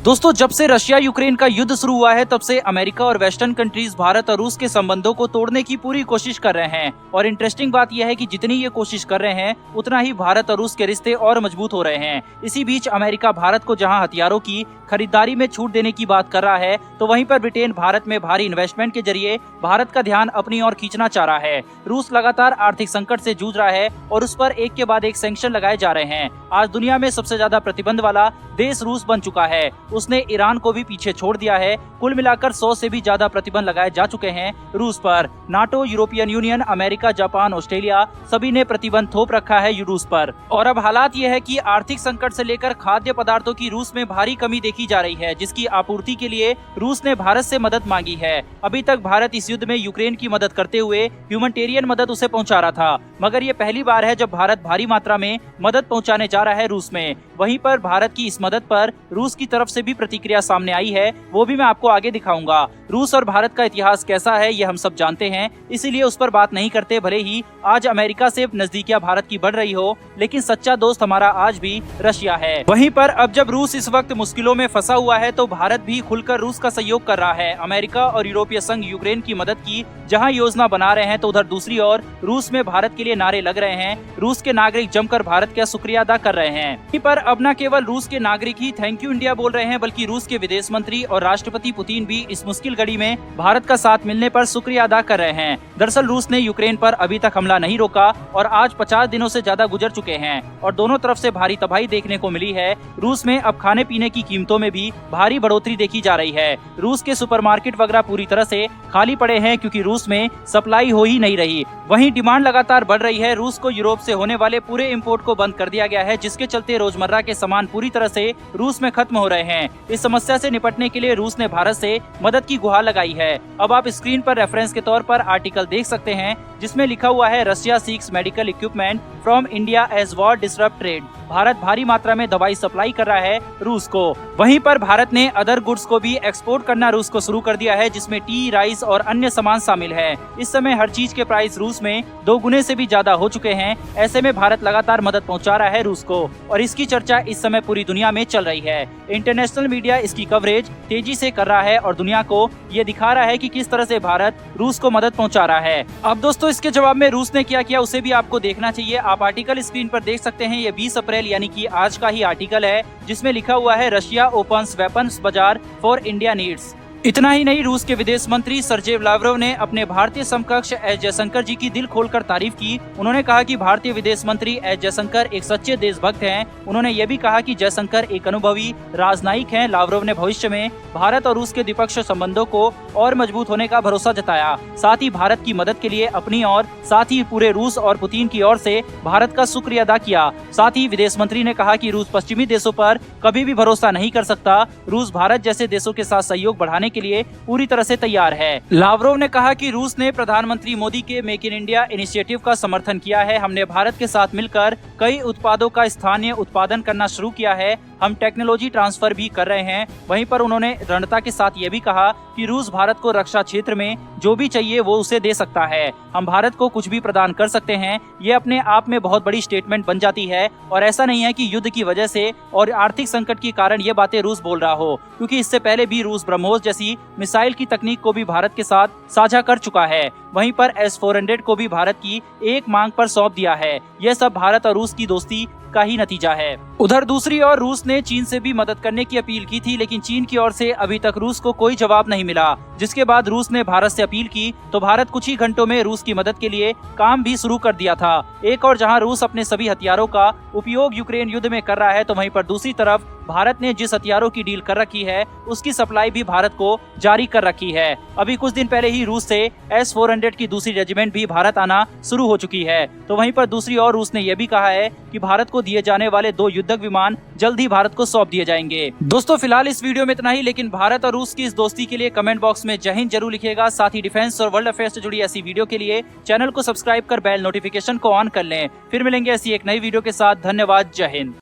दोस्तों, जब से रशिया यूक्रेन का युद्ध शुरू हुआ है तब से अमेरिका और वेस्टर्न कंट्रीज भारत और रूस के संबंधों को तोड़ने की पूरी कोशिश कर रहे हैं। और इंटरेस्टिंग बात यह है कि जितनी ये कोशिश कर रहे हैं उतना ही भारत और रूस के रिश्ते और मजबूत हो रहे हैं। इसी बीच अमेरिका भारत को जहां हथियारों की खरीदारी में छूट देने की बात कर रहा है, तो वहीं पर ब्रिटेन भारत में भारी इन्वेस्टमेंट के जरिए भारत का ध्यान अपनी ओर खींचना चाह रहा है। रूस लगातार आर्थिक संकट से जूझ रहा है और उस पर एक के बाद एक सैंक्शन लगाए जा रहे हैं। आज दुनिया में सबसे ज्यादा प्रतिबंध वाला देश रूस बन चुका है। उसने ईरान को भी पीछे छोड़ दिया है। कुल मिलाकर 100 से भी ज्यादा प्रतिबंध लगाए जा चुके हैं रूस पर। NATO, European union, America, Japan, Australia सभी ने प्रतिबंध थोप रखा है रूस पर। और अब हालात ये है कि आर्थिक संकट से लेकर खाद्य पदार्थों की रूस में भारी कमी देखी जा रही है, जिसकी आपूर्ति के लिए रूस ने भारत से मदद मांगी है। अभी तक भारत इस युद्ध में यूक्रेन की मदद करते हुए ह्यूमैनिटेरियन मदद उसे पहुंचा रहा था, मगर ये पहली बार है जब भारत भारी मात्रा में मदद पहुंचाने जा रहा है रूस में। वहीं पर भारत की इस मदद पर रूस की तरफ से भी प्रतिक्रिया सामने आई है, वो भी मैं आपको आगे दिखाऊंगा। रूस और भारत का इतिहास कैसा है ये हम सब जानते हैं, इसीलिए उस पर बात नहीं करते। भले ही आज अमेरिका से नजदीकियां भारत की बढ़ रही हो, लेकिन सच्चा दोस्त हमारा आज भी रशिया है। वहीं पर अब जब रूस इस वक्त मुश्किलों में फंसा हुआ है तो भारत भी खुलकर रूस का सहयोग कर रहा है। अमेरिका और यूरोपीय संघ यूक्रेन की मदद की जहां योजना बना रहे हैं, तो उधर दूसरी ओर रूस में भारत के लिए नारे लग रहे हैं। रूस के नागरिक जमकर भारत का शुक्रिया अदा कर रहे हैं। वहीं पर अब न केवल रूस के नागरिक ही थैंक यू इंडिया बोल रहे हैं, बल्कि रूस के विदेश मंत्री और राष्ट्रपति पुतिन भी इस मुश्किल घड़ी में भारत का साथ मिलने पर शुक्रिया अदा कर रहे हैं। दरअसल रूस ने यूक्रेन पर अभी तक हमला नहीं रोका और आज 50 दिनों से ज्यादा गुजर चुके हैं और दोनों तरफ से भारी तबाही देखने को मिली है। रूस में अब खाने पीने की कीमतों में भी भारी बढ़ोतरी देखी जा रही है। रूस के सुपरमार्केट वगैरह पूरी तरह से खाली पड़े हैं, क्योंकि रूस में सप्लाई हो ही नहीं रही। वहीं डिमांड लगातार बढ़ रही है। रूस को यूरोप से होने वाले पूरे इंपोर्ट को बंद कर दिया गया है, जिसके चलते रोजमर्रा के सामान पूरी तरह से रूस में खत्म हो रहे हैं। इस समस्या से निपटने के लिए रूस ने भारत से मदद की गुहार लगाई है। अब आप स्क्रीन पर रेफरेंस के तौर पर आर्टिकल देख सकते हैं, जिसमें लिखा हुआ है Russia seeks medical equipment from India as war disrupt trade. Bharat भारी मात्रा में दवाई सप्लाई कर रहा है रूस को। वहीं पर भारत ने अदर गुड्स को भी एक्सपोर्ट करना रूस को शुरू कर दिया है, जिसमें टी, राइस और अन्य सामान शामिल है। इस समय हर चीज के प्राइस रूस में 2 गुने से भी ज्यादा हो चुके हैं। ऐसे में भारत लगातार मदद पहुंचा रहा है रूस को और इसकी चर्चा इस समय पूरी दुनिया में चल रही है। इंटरनेशनल मीडिया इसकी कवरेज तेजी से कर रहा है और दुनिया को ये दिखा रहा है कि किस तरह से भारत रूस को मदद पहुंचा रहा है। अब दोस्तों, इसके जवाब में रूस ने क्या किया उसे भी आपको देखना चाहिए। आप आर्टिकल स्क्रीन पर देख सकते हैं। ये 20 अप्रैल यानी कि आज का ही आर्टिकल है, जिसमें लिखा हुआ है रशिया ओपन्स वेपन्स बाजार फॉर इंडिया नीड्स। इतना ही नहीं, रूस के विदेश मंत्री सर्जेय लावरोव ने अपने भारतीय समकक्ष एस जयशंकर जी की दिल खोलकर तारीफ की। उन्होंने कहा कि भारतीय विदेश मंत्री एस जयशंकर एक सच्चे देशभक्त हैं। उन्होंने ये भी कहा कि जयशंकर एक अनुभवी राजनयिक हैं। लावरोव ने भविष्य में भारत और रूस के द्विपक्षीय संबंधों को और मजबूत होने का भरोसा जताया। साथ ही भारत की मदद के लिए अपनी और साथ ही पूरे रूस और पुतिन की ओर से भारत का शुक्रिया अदा किया। साथ ही विदेश मंत्री ने कहा कि रूस पश्चिमी देशों पर कभी भी भरोसा नहीं कर सकता। रूस भारत जैसे देशों के साथ सहयोग बढ़ाने के लिए पूरी तरह से तैयार है। लावरोव ने कहा कि रूस ने प्रधानमंत्री मोदी के मेक इन इंडिया इनिशिएटिव का समर्थन किया है। हमने भारत के साथ मिलकर कई उत्पादों का स्थानीय उत्पादन करना शुरू किया है। हम टेक्नोलॉजी ट्रांसफर भी कर रहे हैं। वहीं पर उन्होंने दृढ़ता के साथ ये भी कहा कि रूस भारत को रक्षा क्षेत्र में जो भी चाहिए वो उसे दे सकता है। हम भारत को कुछ भी प्रदान कर सकते हैं। ये अपने आप में बहुत बड़ी स्टेटमेंट बन जाती है और ऐसा नहीं है कि युद्ध की वजह से और आर्थिक संकट के कारण ये बातें रूस बोल रहा हो, क्योंकि इससे पहले भी रूस ब्रह्मोस जैसी मिसाइल की तकनीक को भी भारत के साथ साझा कर चुका है। वहीं पर S-400 को भी भारत की एक मांग पर सौंप दिया है। यह सब भारत और रूस की दोस्ती का ही नतीजा है। उधर दूसरी ओर रूस ने चीन से भी मदद करने की अपील की थी, लेकिन चीन की ओर से अभी तक रूस को कोई जवाब नहीं मिला। जिसके बाद रूस ने भारत से अपील की तो भारत कुछ ही घंटों में रूस की मदद के लिए काम भी शुरू कर दिया था। एक और जहां रूस अपने सभी हथियारों का उपयोग यूक्रेन युद्ध में कर रहा है, तो वहीं पर दूसरी तरफ भारत ने जिस हथियारों की डील कर रखी है उसकी सप्लाई भी भारत को जारी कर रखी है। अभी कुछ दिन पहले ही रूस से S-400 की दूसरी रेजिमेंट भी भारत आना शुरू हो चुकी है। तो वहीं पर दूसरी ओर रूस ने यह भी कहा है कि भारत को दिए जाने वाले 2 युद्धक विमान जल्द ही भारत को सौंप दिए जाएंगे। दोस्तों, फिलहाल इस वीडियो में इतना ही, लेकिन भारत और रूस की इस दोस्ती के लिए कमेंट बॉक्स में जय हिंद जरूर लिखिएगा। साथ ही डिफेंस और वर्ल्ड अफेयर्स से जुड़ी ऐसी वीडियो के लिए चैनल को सब्सक्राइब कर बेल नोटिफिकेशन को ऑन कर लें। फिर मिलेंगे ऐसी एक नई वीडियो के साथ। धन्यवाद। जय हिंद।